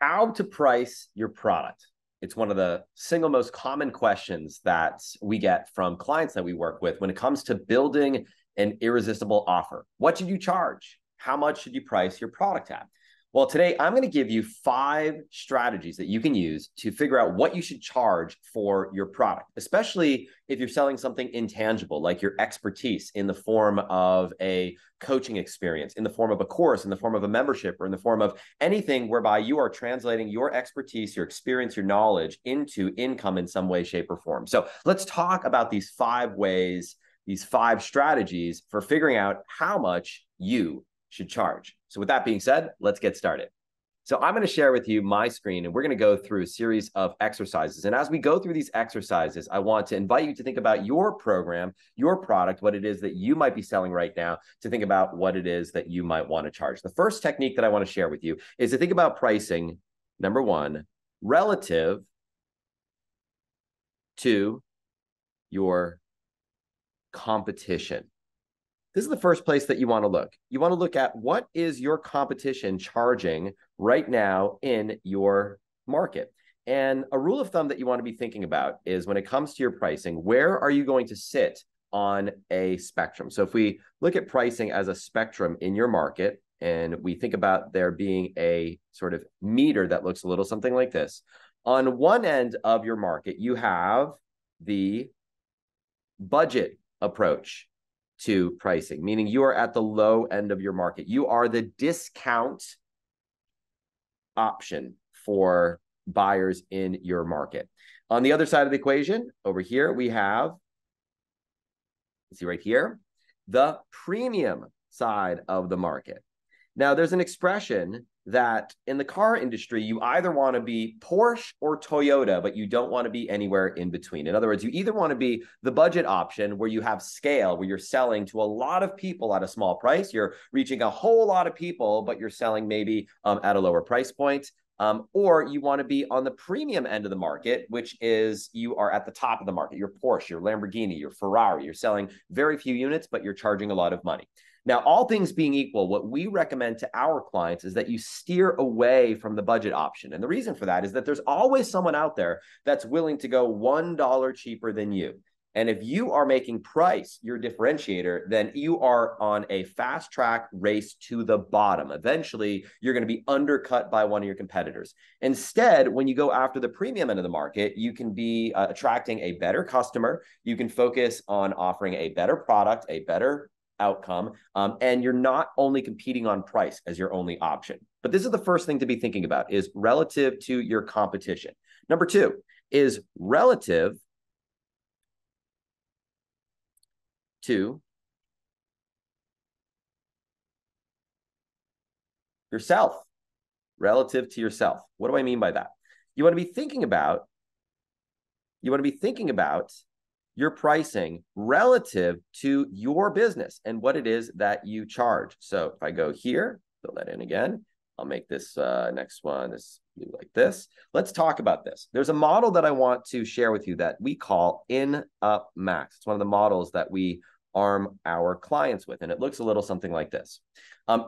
how to price your product. It's one of the single most common questions that we get from clients that we work with when it comes to building an irresistible offer. What should you charge? How much should you price your product at? Well, today I'm going to give you 5 strategies that you can use to figure out what you should charge for your product, especially if you're selling something intangible, like your expertise in the form of a coaching experience, in the form of a course, in the form of a membership, or in the form of anything whereby you are translating your expertise, your experience, your knowledge into income in some way, shape, or form. So let's talk about these 5 ways, these 5 strategies for figuring out how much you should charge. So with that being said, let's get started. So I'm going to share with you my screen, and we're going to go through a series of exercises. And as we go through these exercises, I want to invite you to think about your program, your product, what it is that you might be selling right now, to think about what it is that you might want to charge. The first technique that I want to share with you is to think about pricing, number 1, relative to your competition. This is the first place that you want to look. You want to look at what is your competition charging right now in your market. And a rule of thumb that you want to be thinking about is when it comes to your pricing, where are you going to sit on a spectrum? So if we look at pricing as a spectrum in your market, and we think about there being a sort of meter that looks a little something like this. On one end of your market, you have the budget approach to pricing, meaning you are at the low end of your market. You are the discount option for buyers in your market. On the other side of the equation, over here, we have, see right here, the premium side of the market. Now, there's an expression that in the car industry, you either want to be Porsche or Toyota, but you don't want to be anywhere in between. In other words, you either want to be the budget option where you have scale, where you're selling to a lot of people at a small price, you're reaching a whole lot of people, but you're selling maybe at a lower price point. Or you want to be on the premium end of the market, which is you are at the top of the market. Your Porsche, your Lamborghini, your Ferrari, you're selling very few units, but you're charging a lot of money. Now, all things being equal, what we recommend to our clients is that you steer away from the budget option. And the reason for that is that there's always someone out there that's willing to go $1 cheaper than you. And if you are making price your differentiator, then you are on a fast track race to the bottom. Eventually, you're going to be undercut by one of your competitors. Instead, when you go after the premium end of the market, you can be attracting a better customer. You can focus on offering a better product, a better outcome, and you're not only competing on price as your only option. But this is the first thing to be thinking about, is relative to your competition. Number 2 is relative to yourself. Relative to yourself. What do I mean by that? You want to be thinking about your pricing relative to your business and what it is that you charge. So if I go here, fill that in again, I'll make this next one this like this. Let's talk about this. There's a model that I want to share with you that we call In Up Max. It's one of the models that we arm our clients with, and it looks a little something like this.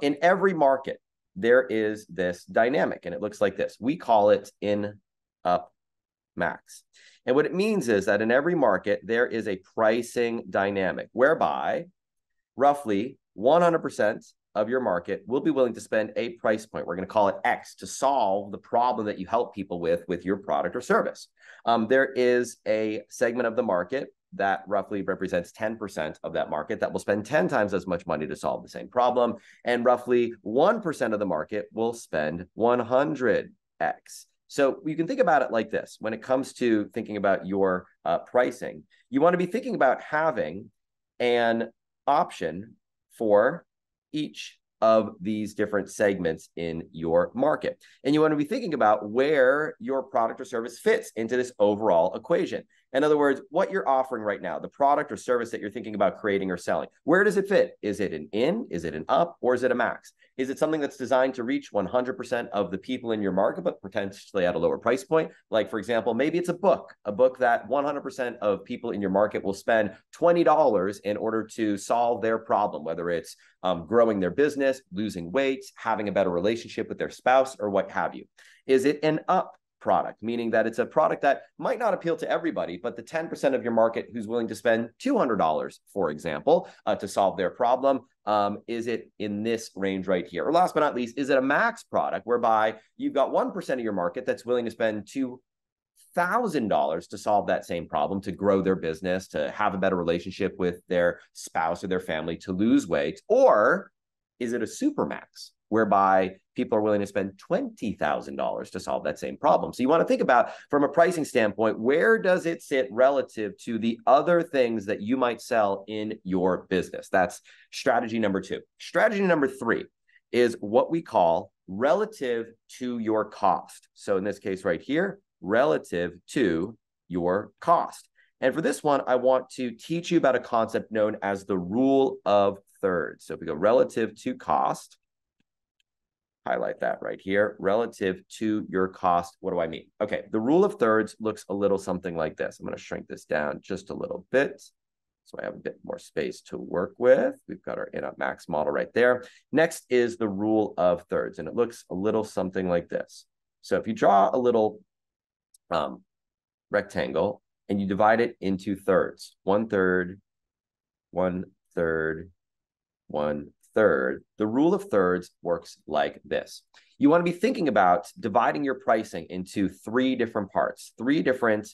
In every market, there is this dynamic, and it looks like this. We call it In Up Max. And what it means is that in every market, there is a pricing dynamic whereby roughly 100% of your market will be willing to spend a price point. We're going to call it X to solve the problem that you help people with your product or service. There is a segment of the market that roughly represents 10% of that market that will spend 10 times as much money to solve the same problem. And roughly 1% of the market will spend 100X. So you can think about it like this. When it comes to thinking about your pricing, you want to be thinking about having an option for each of these different segments in your market. And you want to be thinking about where your product or service fits into this overall equation. In other words, what you're offering right now, the product or service that you're thinking about creating or selling, where does it fit? Is it an in? Is it an up? Or is it a max? Is it something that's designed to reach 100% of the people in your market, but potentially at a lower price point? Like, for example, maybe it's a book that 100% of people in your market will spend $20 in order to solve their problem, whether it's growing their business, losing weight, having a better relationship with their spouse, or what have you. Is it an up product, meaning that it's a product that might not appeal to everybody, but the 10% of your market who's willing to spend $200, for example, to solve their problem, is it in this range right here? Or last but not least, is it a max product whereby you've got 1% of your market that's willing to spend $2,000 to solve that same problem, to grow their business, to have a better relationship with their spouse or their family, to lose weight? Or is it a super max whereby people are willing to spend $20,000 to solve that same problem? So you want to think about, from a pricing standpoint, where does it sit relative to the other things that you might sell in your business? That's strategy number 2. Strategy number 3 is what we call relative to your cost. So in this case right here, relative to your cost. And for this one, I want to teach you about a concept known as the rule of thirds. So if we go relative to cost, highlight that right here, relative to your cost. What do I mean? Okay, the rule of thirds looks a little something like this. I'm going to shrink this down just a little bit so I have a bit more space to work with. We've got our in-up max model right there. Next is the rule of thirds, and it looks a little something like this. So if you draw a little rectangle and you divide it into thirds, 1/3, 1/3, 1/3, the rule of thirds works like this. You want to be thinking about dividing your pricing into 3 different parts, 3 different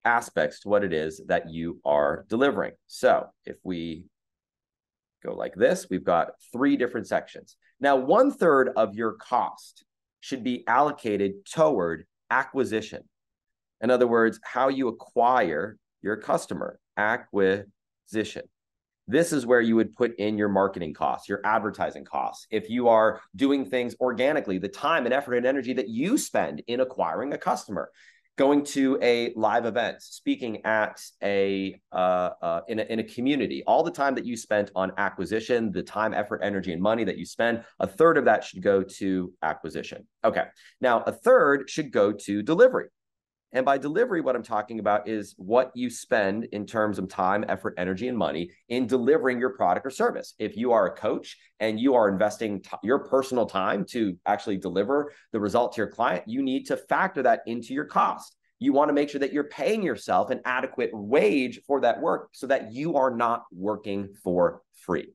aspects to what it is that you are delivering. So if we go like this, we've got 3 different sections. Now, 1/3 of your cost should be allocated toward acquisition. In other words, how you acquire your customer, acquisition. This is where you would put in your marketing costs, your advertising costs. If you are doing things organically, the time and effort and energy that you spend in acquiring a customer, going to a live event, speaking at in a community, all the time that you spent on acquisition, the time, effort, energy, and money that you spend, 1/3 of that should go to acquisition. Okay, now 1/3 should go to delivery. And by delivery, what I'm talking about is what you spend in terms of time, effort, energy, and money in delivering your product or service. If you are a coach and you are investing your personal time to actually deliver the result to your client, you need to factor that into your cost. You want to make sure that you're paying yourself an adequate wage for that work so that you are not working for free.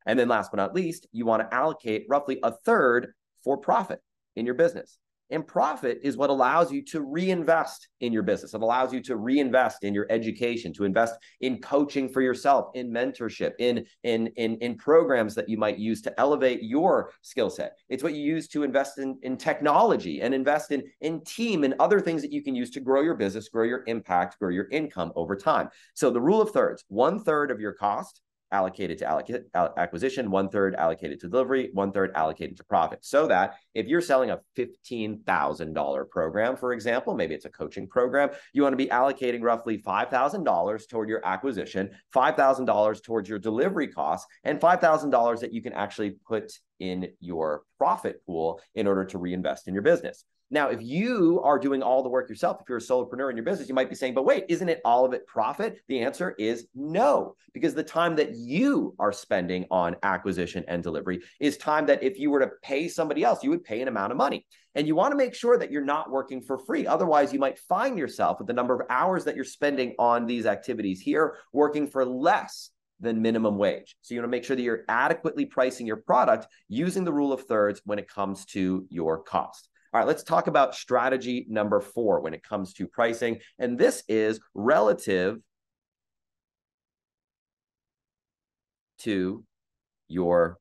And then last but not least, you want to allocate roughly 1/3 for profit in your business. And profit is what allows you to reinvest in your business. It allows you to reinvest in your education, to invest in coaching for yourself, in mentorship, in programs that you might use to elevate your skill set. It's what you use to invest in technology and invest in team and other things that you can use to grow your business, grow your impact, grow your income over time. So the rule of thirds, 1/3 of your cost allocated to acquisition, 1/3 allocated to delivery, 1/3 allocated to profit. So that if you're selling a $15,000 program, for example, maybe it's a coaching program, you want to be allocating roughly $5,000 toward your acquisition, $5,000 towards your delivery costs, and $5,000 that you can actually put in your profit pool in order to reinvest in your business. Now, if you are doing all the work yourself, if you're a solopreneur in your business, you might be saying, but wait, isn't it all of it profit? The answer is no, because the time that you are spending on acquisition and delivery is time that if you were to pay somebody else, you would pay an amount of money. And you want to make sure that you're not working for free. Otherwise, you might find yourself with the number of hours that you're spending on these activities here working for less than minimum wage. So you want to make sure that you're adequately pricing your product using the rule of thirds when it comes to your cost. All right, let's talk about strategy number 4 when it comes to pricing. And this is relative to your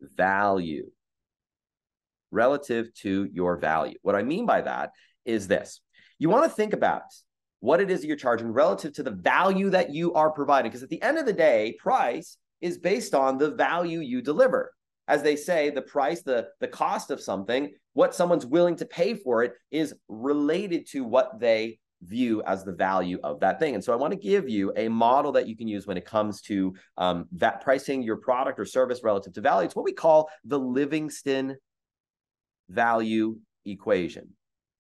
value. Relative to your value. What I mean by that is this. You want to think about what it is that you're charging relative to the value that you are providing. Because at the end of the day, price is based on the value you deliver. As they say, the price, the cost of something, what someone's willing to pay for it is related to what they view as the value of that thing. And so I want to give you a model that you can use when it comes to that pricing your product or service relative to value. It's what we call the Livingston value equation.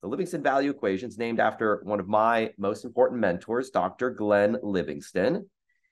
The Livingston value equation is named after one of my most important mentors, Dr. Glenn Livingston.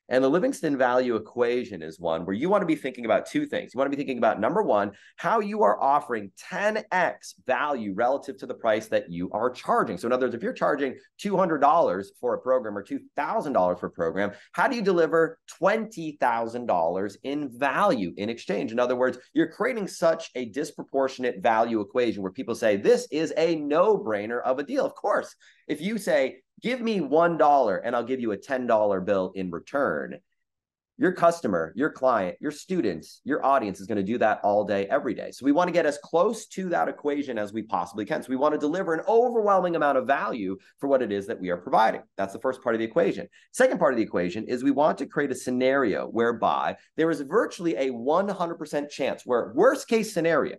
And the Livingston value equation is one where you want to be thinking about two things. You want to be thinking about, number one, how you are offering 10x value relative to the price that you are charging. So in other words, if you're charging $200 for a program or $2,000 for a program, how do you deliver $20,000 in value in exchange? In other words, you're creating such a disproportionate value equation where people say, this is a no-brainer of a deal. Of course, if you say, give me $1 and I'll give you a $10 bill in return, your customer, your client, your students, your audience is going to do that all day, every day. So we want to get as close to that equation as we possibly can. So we want to deliver an overwhelming amount of value for what it is that we are providing. That's the first part of the equation. Second part of the equation is we want to create a scenario whereby there is virtually a 100% chance where, worst case scenario,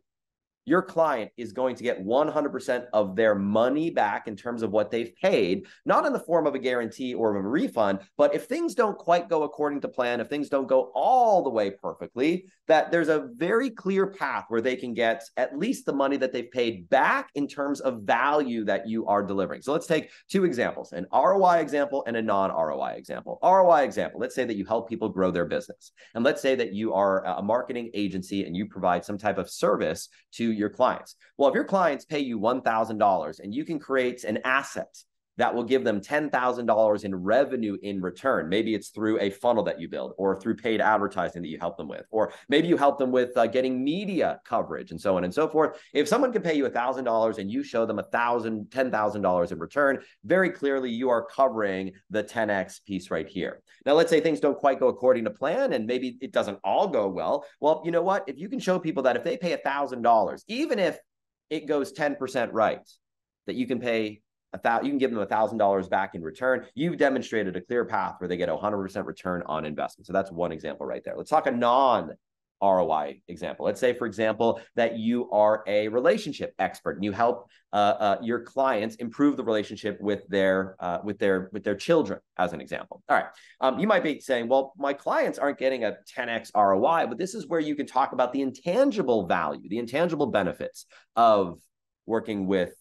your client is going to get 100% of their money back in terms of what they've paid, not in the form of a guarantee or of a refund, but if things don't quite go according to plan, if things don't go all the way perfectly, that there's a very clear path where they can get at least the money that they've paid back in terms of value that you are delivering. So let's take two examples, an ROI example and a non-ROI example. ROI example, let's say that you help people grow their business. And let's say that you are a marketing agency and you provide some type of service to your clients. Well, if your clients pay you $1,000 and you can create an asset that will give them $10,000 in revenue in return, maybe it's through a funnel that you build or through paid advertising that you help them with, or maybe you help them with getting media coverage and so on and so forth. If someone can pay you $1,000 and you show them $10,000 in return, very clearly you are covering the 10x piece right here. Now, let's say things don't quite go according to plan and maybe it doesn't all go well. Well, you know what? If you can show people that if they pay $1,000, even if it goes 10% right, that you can pay you can give them $1,000 back in return. You've demonstrated a clear path where they get 100% return on investment. So that's one example right there. Let's talk a non-ROI example. Let's say, for example, that you are a relationship expert and you help your clients improve the relationship with their children, as an example. All right. You might be saying, well, my clients aren't getting a 10x ROI, but this is where you can talk about the intangible value, the intangible benefits of working with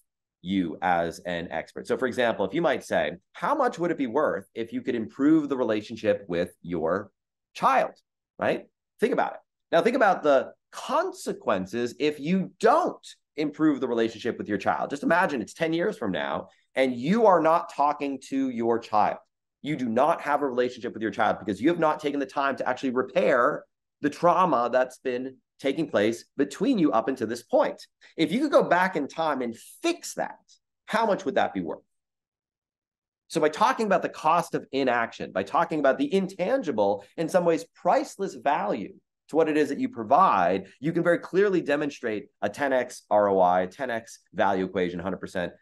you as an expert. So for example, if you might say, how much would it be worth if you could improve the relationship with your child, right? Think about it. Now think about the consequences if you don't improve the relationship with your child. Just imagine it's 10 years from now and you are not talking to your child. You do not have a relationship with your child because you have not taken the time to actually repair the trauma that's been taking place between you up until this point. If you could go back in time and fix that, how much would that be worth? So by talking about the cost of inaction, by talking about the intangible, in some ways priceless value to what it is that you provide, you can very clearly demonstrate a 10x ROI, 10x value equation, 100%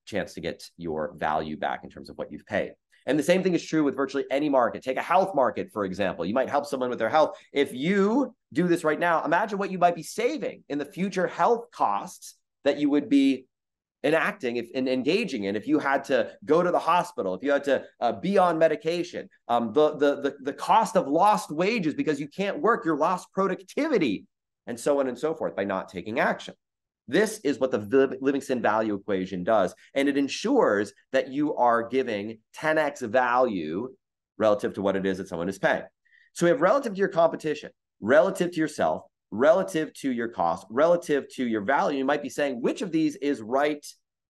chance to get your value back in terms of what you've paid. And the same thing is true with virtually any market. Take a health market, for example. You might help someone with their health. If you do this right now, imagine what you might be saving in the future health costs that you would be enacting and engaging in if you had to go to the hospital, if you had to be on medication, the cost of lost wages because you can't work, your lost productivity, and so on and so forth by not taking action. This is what the Livingston value equation does, and it ensures that you are giving 10x value relative to what it is that someone is paying. So we have relative to your competition, relative to yourself, relative to your cost, relative to your value. You might be saying, which of these is right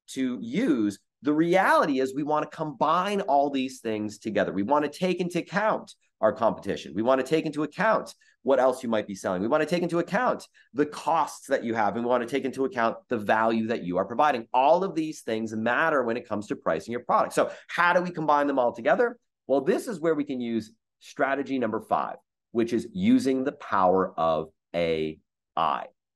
to use? The reality is we want to combine all these things together. We want to take into account our competition. We want to take into account what else you might be selling. We want to take into account the costs that you have. And we want to take into account the value that you are providing. All of these things matter when it comes to pricing your product. So how do we combine them all together? Well, this is where we can use strategy number 5, which is using the power of AI,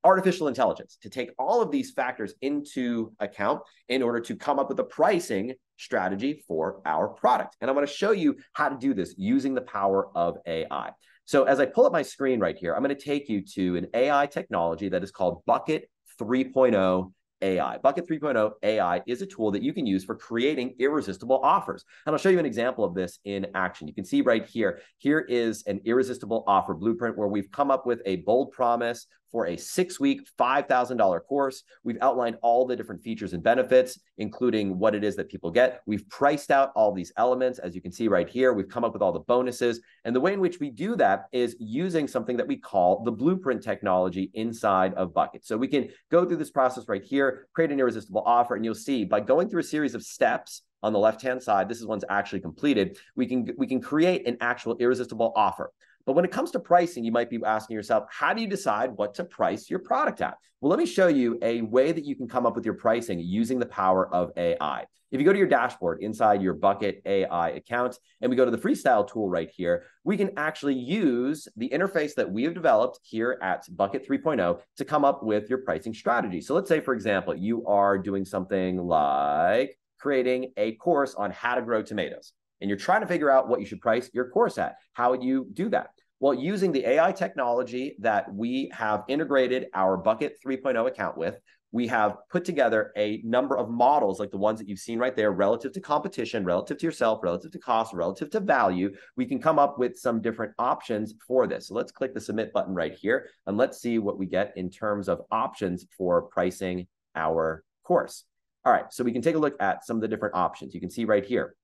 artificial intelligence, to take all of these factors into account in order to come up with a pricing strategy for our product. And I'm going to show you how to do this using the power of AI. So as I pull up my screen right here, I'm going to take you to an AI technology that is called Bucket 3.0 AI. Bucket 3.0 AI is a tool that you can use for creating irresistible offers. And I'll show you an example of this in action. You can see right here, here is an irresistible offer blueprint where we've come up with a bold promise for a 6-week, $5,000 course. We've outlined all the different features and benefits, including what it is that people get. We've priced out all these elements. As you can see right here, we've come up with all the bonuses. And the way in which we do that is using something that we call the blueprint technology inside of Bucket. So we can go through this process right here, create an irresistible offer, and you'll see by going through a series of steps on the left-hand side, this is one's actually completed, we can create an actual irresistible offer. But when it comes to pricing, you might be asking yourself, how do you decide what to price your product at? Well, let me show you a way that you can come up with your pricing using the power of AI. If you go to your dashboard inside your Bucket AI account, and we go to the Freestyle tool right here, we can actually use the interface that we have developed here at Bucket 3.0 to come up with your pricing strategy. So let's say, for example, you are doing something like creating a course on how to grow tomatoes, and you're trying to figure out what you should price your course at. How would you do that? Well, using the AI technology that we have integrated our Bucket 3.0 account with, we have put together a number of models like the ones that you've seen right there, relative to competition, relative to yourself, relative to cost, relative to value. We can come up with some different options for this. So let's click the submit button right here, and let's see what we get in terms of options for pricing our course. All right, so we can take a look at some of the different options. You can see right here,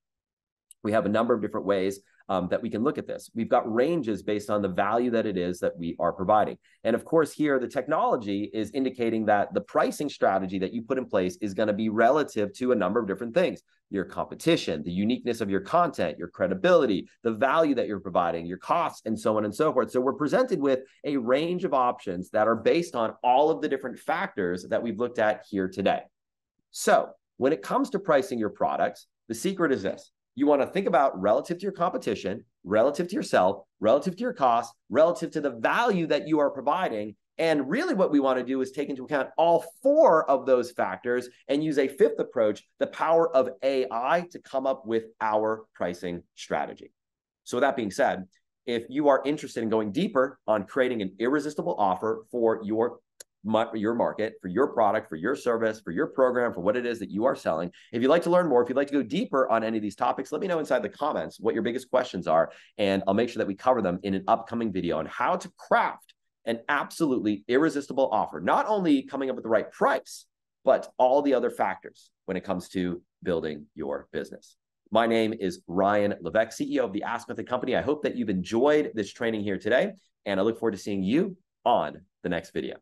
we have a number of different ways that we can look at this. We've got ranges based on the value that it is that we are providing. And of course, here, the technology is indicating that the pricing strategy that you put in place is going to be relative to a number of different things: your competition, the uniqueness of your content, your credibility, the value that you're providing, your costs, and so on and so forth. So we're presented with a range of options that are based on all of the different factors that we've looked at here today. So when it comes to pricing your products, the secret is this. You want to think about relative to your competition, relative to yourself, relative to your costs, relative to the value that you are providing. And really what we want to do is take into account all 4 of those factors and use a 5th approach, the power of AI, to come up with our pricing strategy. So with that being said, if you are interested in going deeper on creating an irresistible offer for your market, for your product, for your service, for your program, for what it is that you are selling. If you'd like to learn more, if you'd like to go deeper on any of these topics, let me know inside the comments what your biggest questions are, and I'll make sure that we cover them in an upcoming video on how to craft an absolutely irresistible offer, not only coming up with the right price, but all the other factors when it comes to building your business. My name is Ryan Levesque, CEO of the Ask Method Company. I hope that you've enjoyed this training here today, and I look forward to seeing you on the next video.